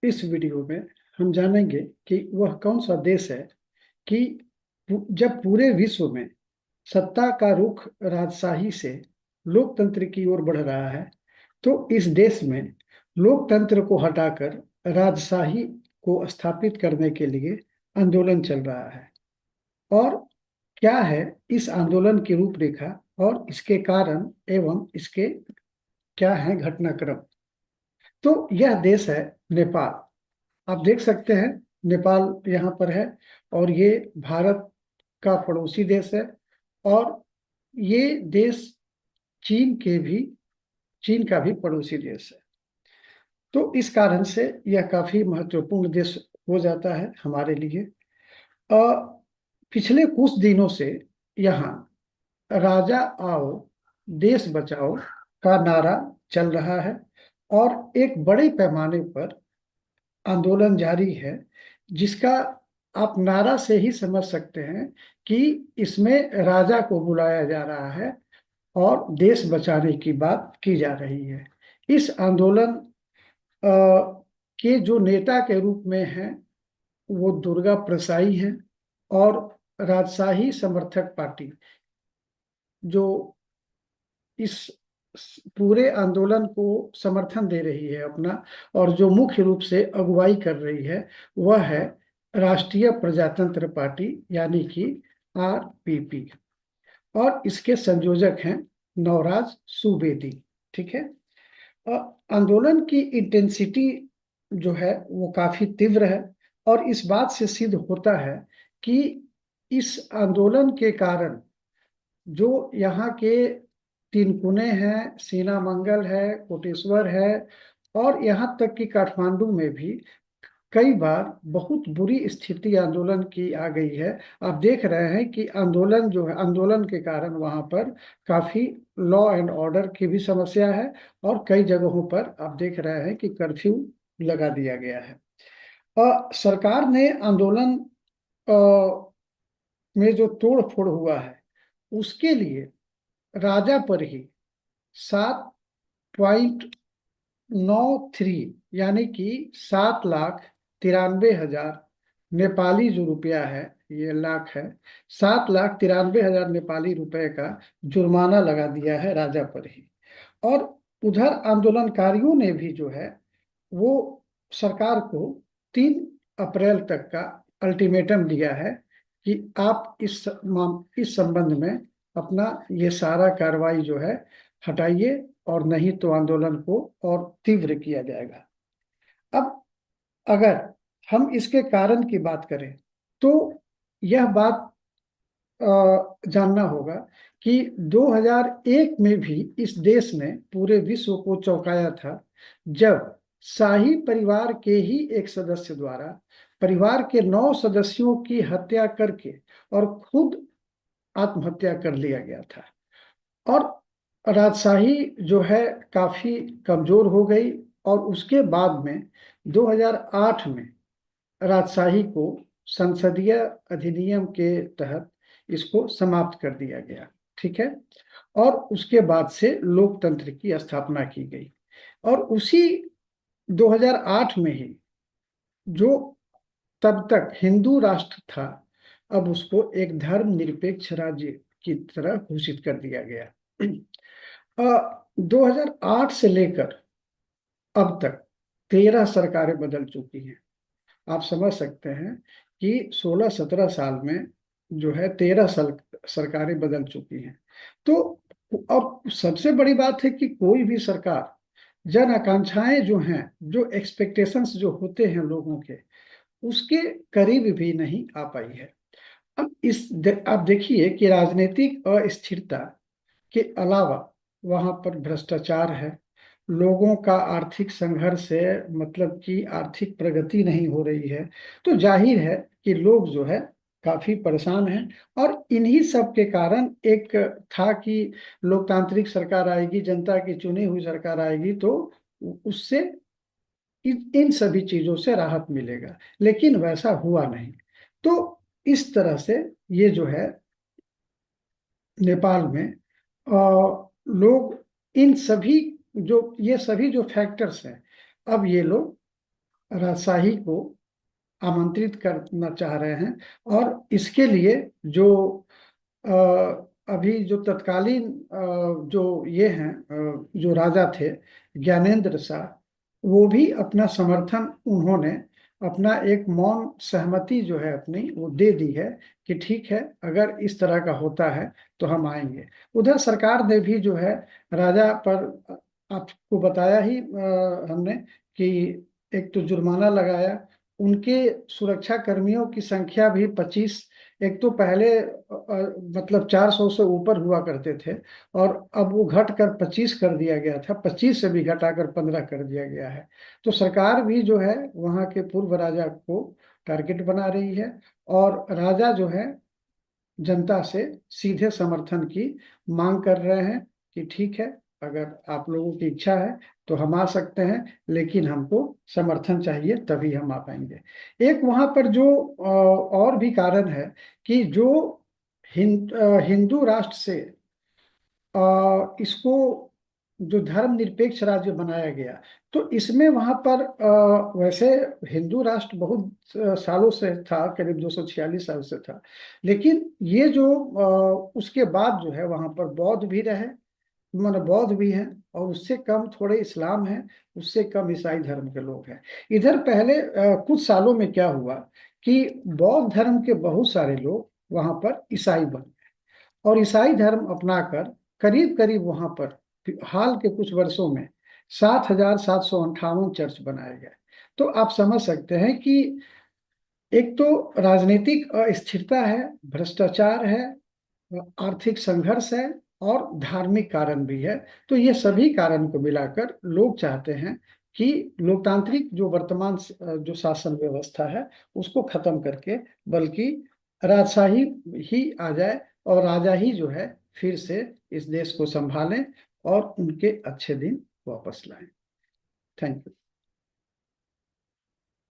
इस वीडियो में हम जानेंगे कि वह कौन सा देश है कि जब पूरे विश्व में सत्ता का रुख राजशाही से लोकतंत्र की ओर बढ़ रहा है, तो इस देश में लोकतंत्र को हटाकर राजशाही को स्थापित करने के लिए आंदोलन चल रहा है। और क्या है इस आंदोलन की रूपरेखा और इसके कारण एवं इसके क्या है घटनाक्रम। तो यह देश है नेपाल। आप देख सकते हैं, नेपाल यहाँ पर है और ये भारत का पड़ोसी देश है। और ये देश चीन के भी चीन का भी पड़ोसी देश है। तो इस कारण से यह काफी महत्वपूर्ण देश हो जाता है हमारे लिए। पिछले कुछ दिनों से यहाँ राजा आओ देश बचाओ का नारा चल रहा है और एक बड़े पैमाने पर आंदोलन जारी है, जिसका आप नारा से ही समझ सकते हैं कि इसमें राजा को बुलाया जा रहा है और देश बचाने की बात की जा रही है। इस आंदोलन के जो नेता के रूप में हैं वो दुर्गा प्रसाई हैं। और राजशाही समर्थक पार्टी जो इस पूरे आंदोलन को समर्थन दे रही है अपना, और जो मुख्य रूप से अगुवाई कर रही है, वह है राष्ट्रीय प्रजातंत्र पार्टी यानी कि आरपीपी। और इसके संयोजक हैं नवराज सुवेदी। ठीक है। आंदोलन की इंटेंसिटी जो है वो काफी तीव्र है और इस बात से सिद्ध होता है कि इस आंदोलन के कारण जो यहाँ के तीनकुने हैं, सीनामंगल है, कोटेश्वर है और यहाँ तक कि काठमांडू में भी कई बार बहुत बुरी स्थिति आंदोलन की आ गई है। आप देख रहे हैं कि आंदोलन जो है, आंदोलन के कारण वहाँ पर काफी लॉ एंड ऑर्डर की भी समस्या है और कई जगहों पर आप देख रहे हैं कि कर्फ्यू लगा दिया गया है। सरकार ने आंदोलन में जो तोड़ फोड़ हुआ है उसके लिए राजा पर ही 7.93 यानी कि 7,93,000 नेपाली जो रुपया है, ये लाख है, 7,93,000 नेपाली रुपए का जुर्माना लगा दिया है राजा पर ही। और उधर आंदोलनकारियों ने भी जो है वो सरकार को 3 अप्रैल तक का अल्टीमेटम दिया है कि आप इस संबंध में अपना ये सारा कार्रवाई जो है हटाइए और नहीं तो आंदोलन को और तीव्र किया जाएगा। अब अगर हम इसके कारण की बात करें तो यह बात जानना होगा कि 2001 में भी इस देश ने पूरे विश्व को चौंकाया था, जब शाही परिवार के ही एक सदस्य द्वारा परिवार के 9 सदस्यों की हत्या करके और खुद आत्महत्या कर लिया गया था। और राजशाही जो है काफी कमजोर हो गई और उसके बाद में 2008 में राजशाही को संसदीय अधिनियम के तहत इसको समाप्त कर दिया गया। ठीक है। और उसके बाद से लोकतंत्र की स्थापना की गई और उसी 2008 में ही जो तब तक हिंदू राष्ट्र था, अब उसको एक धर्मनिरपेक्ष राज्य की तरह घोषित कर दिया गया। 2008 से लेकर अब तक 13 सरकारें बदल चुकी हैं। आप समझ सकते हैं कि 16-17 साल में जो है 13 सरकारें बदल चुकी हैं। तो अब सबसे बड़ी बात है कि कोई भी सरकार जन आकांक्षाएं जो हैं, जो एक्सपेक्टेशंस जो होते हैं लोगों के, उसके करीब भी नहीं आ पाई है। अब आप देखिए कि राजनीतिक अस्थिरता के अलावा वहां पर भ्रष्टाचार है, लोगों का आर्थिक संघर्ष है, मतलब कि आर्थिक प्रगति नहीं हो रही है। तो जाहिर है कि लोग जो है काफी परेशान हैं। और इन्हीं सब के कारण एक था कि लोकतांत्रिक सरकार आएगी, जनता की चुनी हुई सरकार आएगी तो उससे इन सभी चीजों से राहत मिलेगा, लेकिन वैसा हुआ नहीं। तो इस तरह से ये जो है नेपाल में लोग इन सभी जो ये सभी जो फैक्टर्स हैं, अब ये लोग राजशाही को आमंत्रित करना चाह रहे हैं। और इसके लिए जो अ, अभी जो तत्कालीन जो ये हैं, जो राजा थे ज्ञानेंद्र शाह, वो भी अपना समर्थन, उन्होंने अपना एक मौन सहमति जो है अपनी वो दे दी है कि ठीक है, अगर इस तरह का होता है तो हम आएंगे। उधर सरकार ने भी जो है राजा पर, आपको बताया ही हमने कि एक तो जुर्माना लगाया, उनके सुरक्षा कर्मियों की संख्या भी 25, एक तो पहले मतलब 400 से ऊपर हुआ करते थे, और अब वो घट कर 25 कर दिया गया था, 25 से भी घटाकर 15 कर दिया गया है। तो सरकार भी जो है वहाँ के पूर्व राजा को टारगेट बना रही है, और राजा जो है जनता से सीधे समर्थन की मांग कर रहे हैं कि ठीक है, अगर आप लोगों की इच्छा है तो हम आ सकते हैं, लेकिन हमको समर्थन चाहिए तभी हम आ पाएंगे। एक वहां पर जो और भी कारण है कि जो हिंदू राष्ट्र से इसको जो धर्मनिरपेक्ष राज्य बनाया गया, तो इसमें वहां पर वैसे हिंदू राष्ट्र बहुत सालों से था, करीब 246 साल से था, लेकिन ये जो उसके बाद जो है वहां पर बौद्ध भी रहे, माने बौद्ध भी हैं, और उससे कम थोड़े इस्लाम हैं, उससे कम ईसाई धर्म के लोग हैं। इधर पहले कुछ सालों में क्या हुआ कि बौद्ध धर्म के बहुत सारे लोग वहां पर ईसाई बन गए, और ईसाई धर्म अपनाकर करीब करीब वहां पर हाल के कुछ वर्षों में 7,758 चर्च बनाए गए। तो आप समझ सकते हैं कि एक तो राजनीतिक अस्थिरता है, भ्रष्टाचार है, आर्थिक संघर्ष है, और धार्मिक कारण भी है। तो ये सभी कारण को मिलाकर लोग चाहते हैं कि लोकतांत्रिक जो वर्तमान जो शासन व्यवस्था है उसको खत्म करके, बल्कि राजशाही ही आ जाए, और राजा ही जो है फिर से इस देश को संभालें और उनके अच्छे दिन वापस लाएं। Thank you.